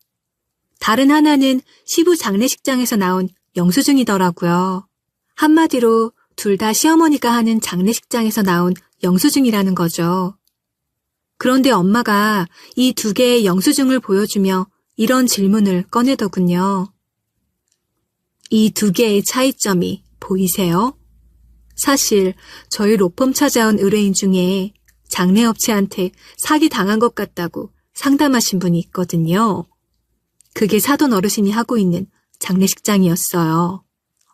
다른 하나는 시부 장례식장에서 나온 영수증이더라고요. 한마디로 둘 다 시어머니가 하는 장례식장에서 나온 영수증이라는 거죠. 그런데 엄마가 이 2개의 영수증을 보여주며 이런 질문을 꺼내더군요. 이 2개의 차이점이 보이세요? 사실 저희 로펌 찾아온 의뢰인 중에 장례업체한테 사기당한 것 같다고 상담하신 분이 있거든요. 그게 사돈 어르신이 하고 있는 장례식장이었어요.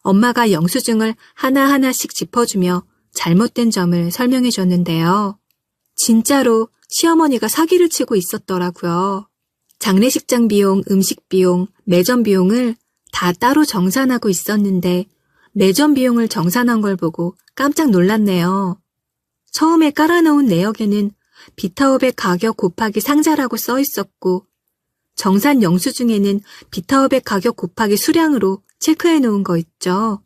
엄마가 영수증을 하나하나씩 짚어주며 잘못된 점을 설명해 줬는데요. 진짜로 시어머니가 사기를 치고 있었더라고요. 장례식장 비용, 음식 비용, 매점 비용을 다 따로 정산하고 있었는데 매점 비용을 정산한 걸 보고 깜짝 놀랐네요. 처음에 깔아놓은 내역에는 비타오백 가격 곱하기 상자라고 써 있었고 정산 영수증에는 비타오백 가격 곱하기 수량으로 체크해 놓은 거 있죠.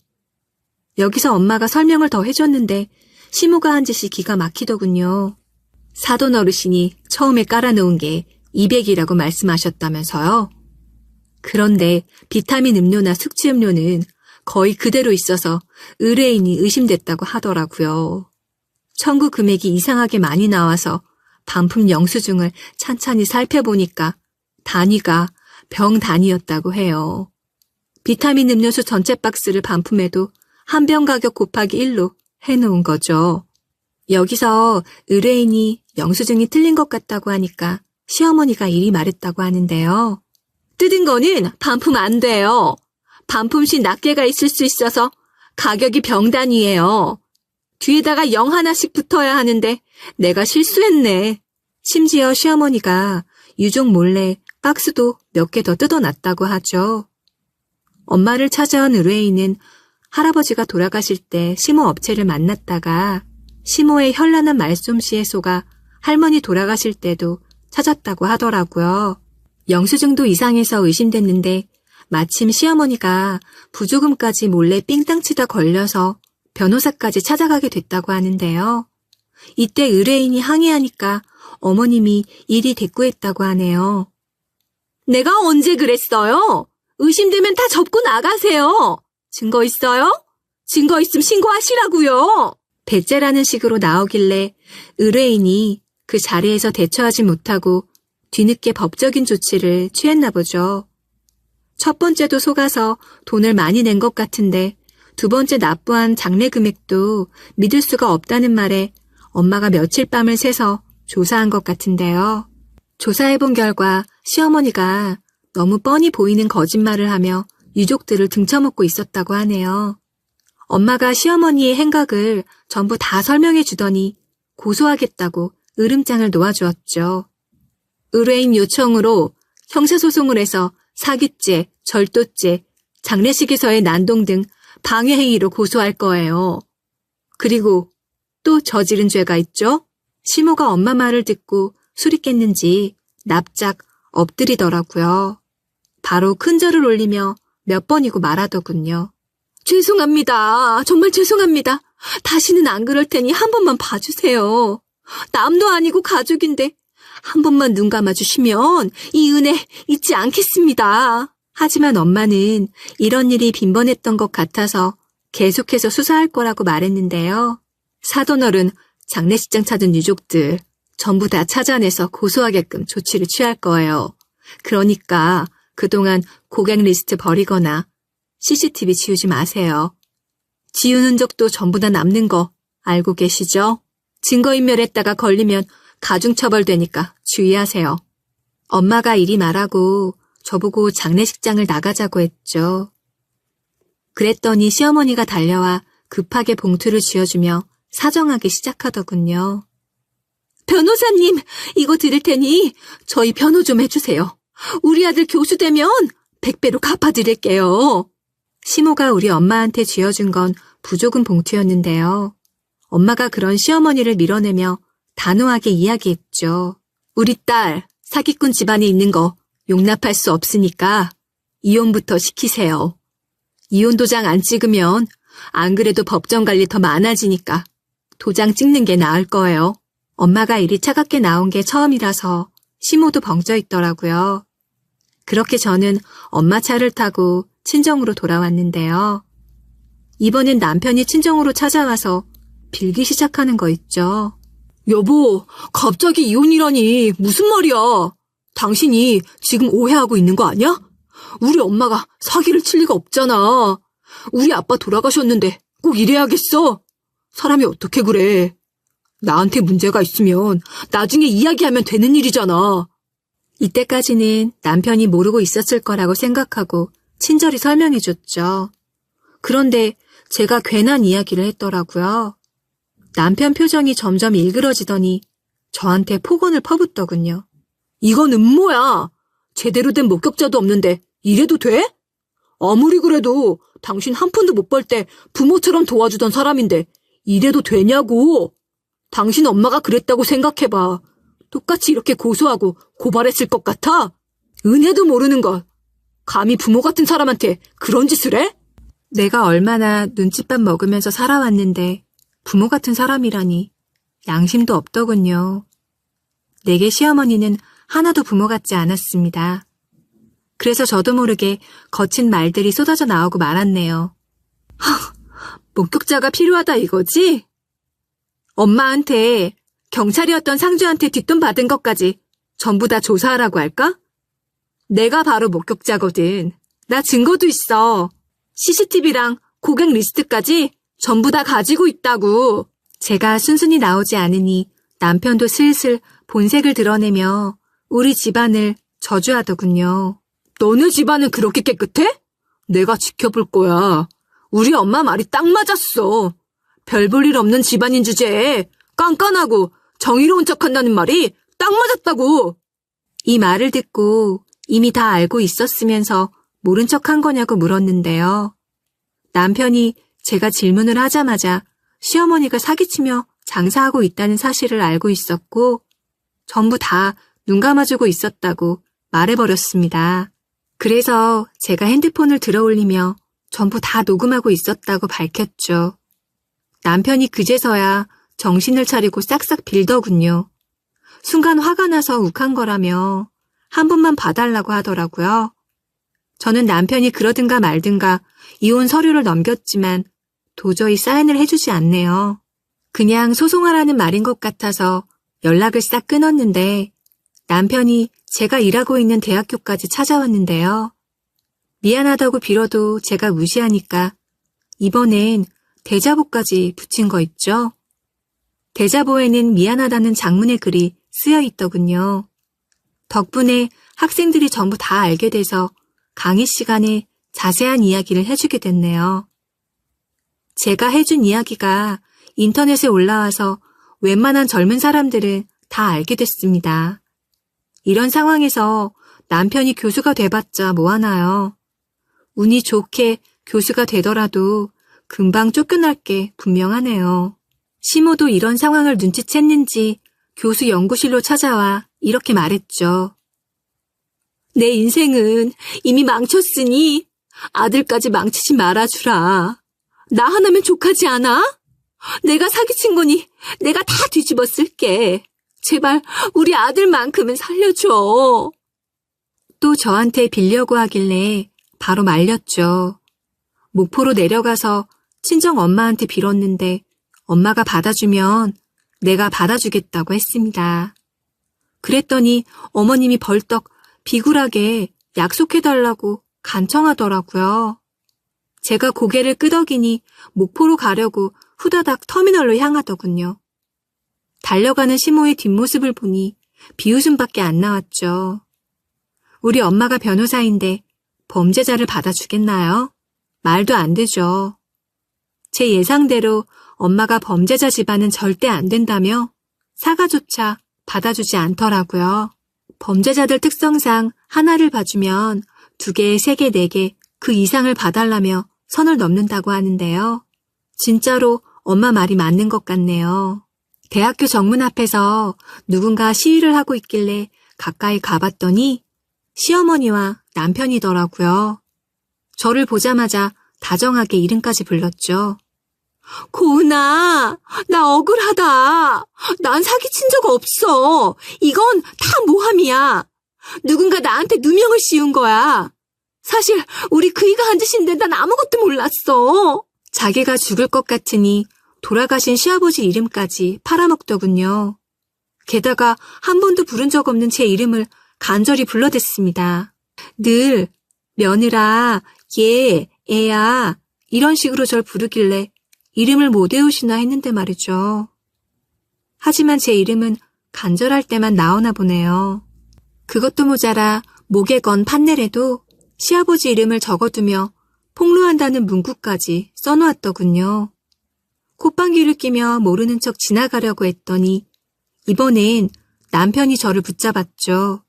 여기서 엄마가 설명을 더 해줬는데 시모가 한 짓이 기가 막히더군요. 사돈 어르신이 처음에 깔아놓은 게 200이라고 말씀하셨다면서요. 그런데 비타민 음료나 숙취 음료는 거의 그대로 있어서 의뢰인이 의심됐다고 하더라고요. 청구 금액이 이상하게 많이 나와서 반품 영수증을 찬찬히 살펴보니까 단위가 병 단위였다고 해요. 비타민 음료수 전체 박스를 반품해도 한 병 가격 곱하기 1로 해놓은 거죠. 여기서 의뢰인이 영수증이 틀린 것 같다고 하니까 시어머니가 이리 말했다고 하는데요. 뜯은 거는 반품 안 돼요. 반품 시 낱개가 있을 수 있어서 가격이 병 단위예요. 뒤에다가 0 하나씩 붙어야 하는데 내가 실수했네. 심지어 시어머니가 유족 몰래 박스도 몇 개 더 뜯어놨다고 하죠. 엄마를 찾아온 의뢰인은 할아버지가 돌아가실 때 시모 업체를 만났다가 시모의 현란한 말솜씨에 속아 할머니 돌아가실 때도 찾았다고 하더라고요. 영수증도 이상해서 의심됐는데 마침 시어머니가 부조금까지 몰래 삥땅 치다 걸려서 변호사까지 찾아가게 됐다고 하는데요. 이때 의뢰인이 항의하니까 어머님이 일이 대꾸했다고 하네요. 내가 언제 그랬어요? 의심되면 다 접고 나가세요. 증거 있어요? 증거 있으면 신고하시라고요. 배째라는 식으로 나오길래 의뢰인이 그 자리에서 대처하지 못하고 뒤늦게 법적인 조치를 취했나 보죠. 첫 번째도 속아서 돈을 많이 낸 것 같은데 두 번째 납부한 장례 금액도 믿을 수가 없다는 말에 엄마가 며칠 밤을 새서 조사한 것 같은데요. 조사해본 결과 시어머니가 너무 뻔히 보이는 거짓말을 하며 유족들을 등쳐먹고 있었다고 하네요. 엄마가 시어머니의 행각을 전부 다 설명해 주더니 고소하겠다고 으름장을 놓아주었죠. 의뢰인 요청으로 형사소송을 해서 사기죄, 절도죄, 장례식에서의 난동 등 방해행위로 고소할 거예요. 그리고 또 저지른 죄가 있죠? 시모가 엄마 말을 듣고 술이 깼는지 납작 엎드리더라고요. 바로 큰절을 올리며 몇 번이고 말하더군요. 죄송합니다. 정말 죄송합니다. 다시는 안 그럴 테니 한 번만 봐주세요. 남도 아니고 가족인데 한 번만 눈 감아주시면 이 은혜 잊지 않겠습니다. 하지만 엄마는 이런 일이 빈번했던 것 같아서 계속해서 수사할 거라고 말했는데요. 사돈어른, 장례식장 찾은 유족들 전부 다 찾아내서 고소하게끔 조치를 취할 거예요. 그러니까 그동안 고객 리스트 버리거나 CCTV 지우지 마세요. 지운 흔적도 전부 다 남는 거 알고 계시죠? 증거인멸했다가 걸리면 가중처벌되니까 주의하세요. 엄마가 이리 말하고 저보고 장례식장을 나가자고 했죠. 그랬더니 시어머니가 달려와 급하게 봉투를 쥐어주며 사정하기 시작하더군요. 변호사님, 이거 드릴 테니 저희 변호 좀 해주세요. 우리 아들 교수 되면 100배로 갚아드릴게요. 시모가 우리 엄마한테 쥐어준 건 부조금 봉투였는데요. 엄마가 그런 시어머니를 밀어내며 단호하게 이야기했죠. 우리 딸 사기꾼 집안에 있는 거 용납할 수 없으니까 이혼부터 시키세요. 이혼 도장 안 찍으면 안 그래도 법정 관리 더 많아지니까 도장 찍는 게 나을 거예요. 엄마가 일이 차갑게 나온 게 처음이라서 시모도 벙쪄 있더라고요. 그렇게 저는 엄마 차를 타고 친정으로 돌아왔는데요. 이번엔 남편이 친정으로 찾아와서 빌기 시작하는 거 있죠. 여보, 갑자기 이혼이라니 무슨 말이야? 당신이 지금 오해하고 있는 거 아니야? 우리 엄마가 사기를 칠 리가 없잖아. 우리 아빠 돌아가셨는데 꼭 이래야겠어? 사람이 어떻게 그래? 나한테 문제가 있으면 나중에 이야기하면 되는 일이잖아. 이때까지는 남편이 모르고 있었을 거라고 생각하고 친절히 설명해줬죠. 그런데 제가 괜한 이야기를 했더라고요. 남편 표정이 점점 일그러지더니 저한테 폭언을 퍼붓더군요. 이건 음모야. 제대로 된 목격자도 없는데 이래도 돼? 아무리 그래도 당신 한 푼도 못 벌 때 부모처럼 도와주던 사람인데 이래도 되냐고. 당신 엄마가 그랬다고 생각해봐. 똑같이 이렇게 고소하고 고발했을 것 같아? 은혜도 모르는 걸. 감히 부모 같은 사람한테 그런 짓을 해? 내가 얼마나 눈칫밥 먹으면서 살아왔는데 부모 같은 사람이라니 양심도 없더군요. 내게 시어머니는 하나도 부모 같지 않았습니다. 그래서 저도 모르게 거친 말들이 쏟아져 나오고 말았네요. 목격자가 필요하다 이거지? 엄마한테 경찰이었던 상주한테 뒷돈 받은 것까지 전부 다 조사하라고 할까? 내가 바로 목격자거든. 나 증거도 있어. CCTV랑 고객 리스트까지 전부 다 가지고 있다고. 제가 순순히 나오지 않으니 남편도 슬슬 본색을 드러내며 우리 집안을 저주하더군요. 너네 집안은 그렇게 깨끗해? 내가 지켜볼 거야. 우리 엄마 말이 딱 맞았어. 별 볼 일 없는 집안인 주제에 깐깐하고 정의로운 척한다는 말이 딱 맞았다고! 이 말을 듣고 이미 다 알고 있었으면서 모른 척 한 거냐고 물었는데요. 남편이 제가 질문을 하자마자 시어머니가 사기치며 장사하고 있다는 사실을 알고 있었고 전부 다 눈 감아주고 있었다고 말해버렸습니다. 그래서 제가 핸드폰을 들어올리며 전부 다 녹음하고 있었다고 밝혔죠. 남편이 그제서야 정신을 차리고 싹싹 빌더군요. 순간 화가 나서 욱한 거라며 한 번만 봐달라고 하더라고요. 저는 남편이 그러든가 말든가 이혼 서류를 넘겼지만 도저히 사인을 해주지 않네요. 그냥 소송하라는 말인 것 같아서 연락을 싹 끊었는데 남편이 제가 일하고 있는 대학교까지 찾아왔는데요. 미안하다고 빌어도 제가 무시하니까 이번엔 대자보까지 붙인 거 있죠? 대자보에는 미안하다는 장문의 글이 쓰여 있더군요. 덕분에 학생들이 전부 다 알게 돼서 강의 시간에 자세한 이야기를 해주게 됐네요. 제가 해준 이야기가 인터넷에 올라와서 웬만한 젊은 사람들은 다 알게 됐습니다. 이런 상황에서 남편이 교수가 돼봤자 뭐하나요? 운이 좋게 교수가 되더라도 금방 쫓겨날 게 분명하네요. 시모도 이런 상황을 눈치챘는지 교수 연구실로 찾아와 이렇게 말했죠. 내 인생은 이미 망쳤으니 아들까지 망치지 말아주라. 나 하나면 족하지 않아? 내가 사기친 거니 내가 다 뒤집어 쓸게. 제발 우리 아들만큼은 살려줘. 또 저한테 빌려고 하길래 바로 말렸죠. 목포로 내려가서 친정 엄마한테 빌었는데 엄마가 받아주면 내가 받아주겠다고 했습니다. 그랬더니 어머님이 벌떡 비굴하게 약속해달라고 간청하더라고요. 제가 고개를 끄덕이니 목포로 가려고 후다닥 터미널로 향하더군요. 달려가는 시모의 뒷모습을 보니 비웃음밖에 안 나왔죠. 우리 엄마가 변호사인데 범죄자를 받아주겠나요? 말도 안 되죠. 제 예상대로 엄마가 범죄자 집안은 절대 안 된다며 사과조차 받아주지 않더라고요. 범죄자들 특성상 하나를 봐주면 2개, 3개, 4개 그 이상을 봐달라며 선을 넘는다고 하는데요. 진짜로 엄마 말이 맞는 것 같네요. 대학교 정문 앞에서 누군가 시위를 하고 있길래 가까이 가봤더니 시어머니와 남편이더라고요. 저를 보자마자 다정하게 이름까지 불렀죠. 고은아, 나 억울하다. 난 사기친 적 없어. 이건 다 모함이야. 누군가 나한테 누명을 씌운 거야. 사실 우리 그이가 한 짓인데 난 아무것도 몰랐어. 자기가 죽을 것 같으니 돌아가신 시아버지 이름까지 팔아먹더군요. 게다가 한 번도 부른 적 없는 제 이름을 간절히 불러댔습니다. 늘 며느라, 얘, 애야 이런 식으로 절 부르길래 이름을 못 외우시나 했는데 말이죠. 하지만 제 이름은 간절할 때만 나오나 보네요. 그것도 모자라 목에 건 판넬에도 시아버지 이름을 적어두며 폭로한다는 문구까지 써놓았더군요. 콧방귀를 끼며 모르는 척 지나가려고 했더니 이번엔 남편이 저를 붙잡았죠.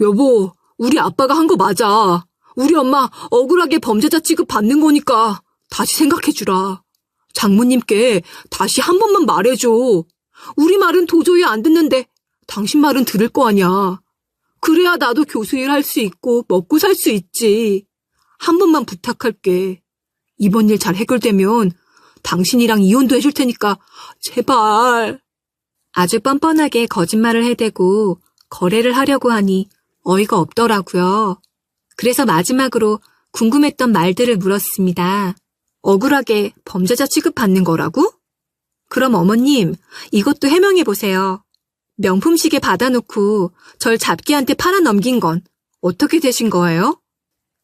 여보, 우리 아빠가 한 거 맞아. 우리 엄마 억울하게 범죄자 취급 받는 거니까 다시 생각해주라. 장모님께 다시 한 번만 말해줘. 우리 말은 도저히 안 듣는데 당신 말은 들을 거 아냐. 그래야 나도 교수 일 할 수 있고 먹고 살 수 있지. 한 번만 부탁할게. 이번 일 잘 해결되면 당신이랑 이혼도 해줄 테니까 제발. 아주 뻔뻔하게 거짓말을 해대고 거래를 하려고 하니 어이가 없더라고요. 그래서 마지막으로 궁금했던 말들을 물었습니다. 억울하게 범죄자 취급받는 거라고? 그럼 어머님, 이것도 해명해보세요. 명품 시계 받아놓고 절 잡기한테 팔아넘긴 건 어떻게 되신 거예요?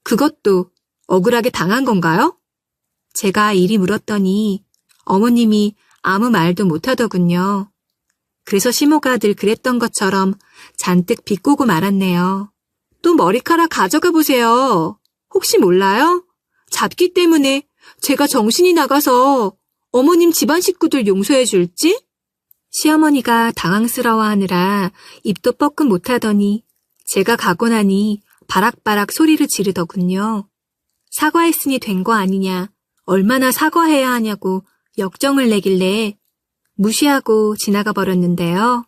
그것도 억울하게 당한 건가요? 제가 이리 물었더니 어머님이 아무 말도 못하더군요. 그래서 시모가 늘 그랬던 것처럼 잔뜩 비꼬고 말았네요. 또 머리카락 가져가 보세요. 혹시 몰라요? 잡기 때문에 제가 정신이 나가서 어머님 집안 식구들 용서해 줄지? 시어머니가 당황스러워하느라 입도 뻐끔 못하더니 제가 가고 나니 바락바락 소리를 지르더군요. 사과했으니 된 거 아니냐, 얼마나 사과해야 하냐고 역정을 내길래 무시하고 지나가 버렸는데요.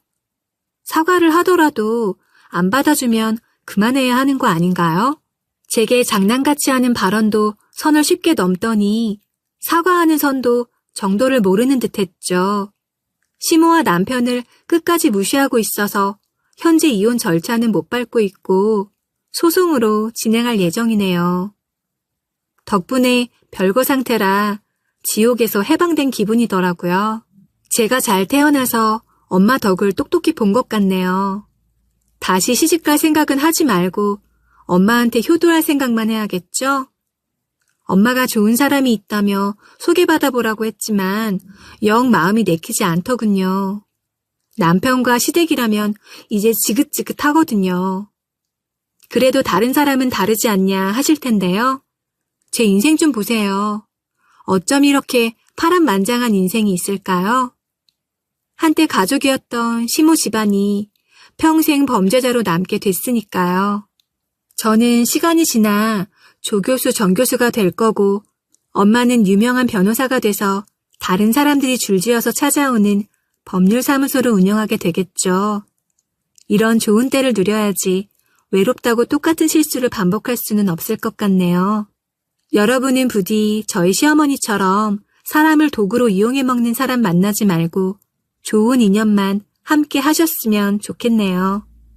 사과를 하더라도 안 받아주면 그만해야 하는 거 아닌가요? 제게 장난같이 하는 발언도 선을 쉽게 넘더니 사과하는 선도 정도를 모르는 듯했죠. 시모와 남편을 끝까지 무시하고 있어서 현재 이혼 절차는 못 밟고 있고 소송으로 진행할 예정이네요. 덕분에 별거 상태라 지옥에서 해방된 기분이더라고요. 제가 잘 태어나서 엄마 덕을 똑똑히 본 것 같네요. 다시 시집갈 생각은 하지 말고 엄마한테 효도할 생각만 해야겠죠? 엄마가 좋은 사람이 있다며 소개받아보라고 했지만 영 마음이 내키지 않더군요. 남편과 시댁이라면 이제 지긋지긋하거든요. 그래도 다른 사람은 다르지 않냐 하실 텐데요. 제 인생 좀 보세요. 어쩜 이렇게 파란만장한 인생이 있을까요? 한때 가족이었던 시모 집안이 평생 범죄자로 남게 됐으니까요. 저는 시간이 지나 조교수, 정교수가 될 거고 엄마는 유명한 변호사가 돼서 다른 사람들이 줄지어서 찾아오는 법률사무소를 운영하게 되겠죠. 이런 좋은 때를 누려야지 외롭다고 똑같은 실수를 반복할 수는 없을 것 같네요. 여러분은 부디 저희 시어머니처럼 사람을 도구로 이용해 먹는 사람 만나지 말고 좋은 인연만 함께 하셨으면 좋겠네요.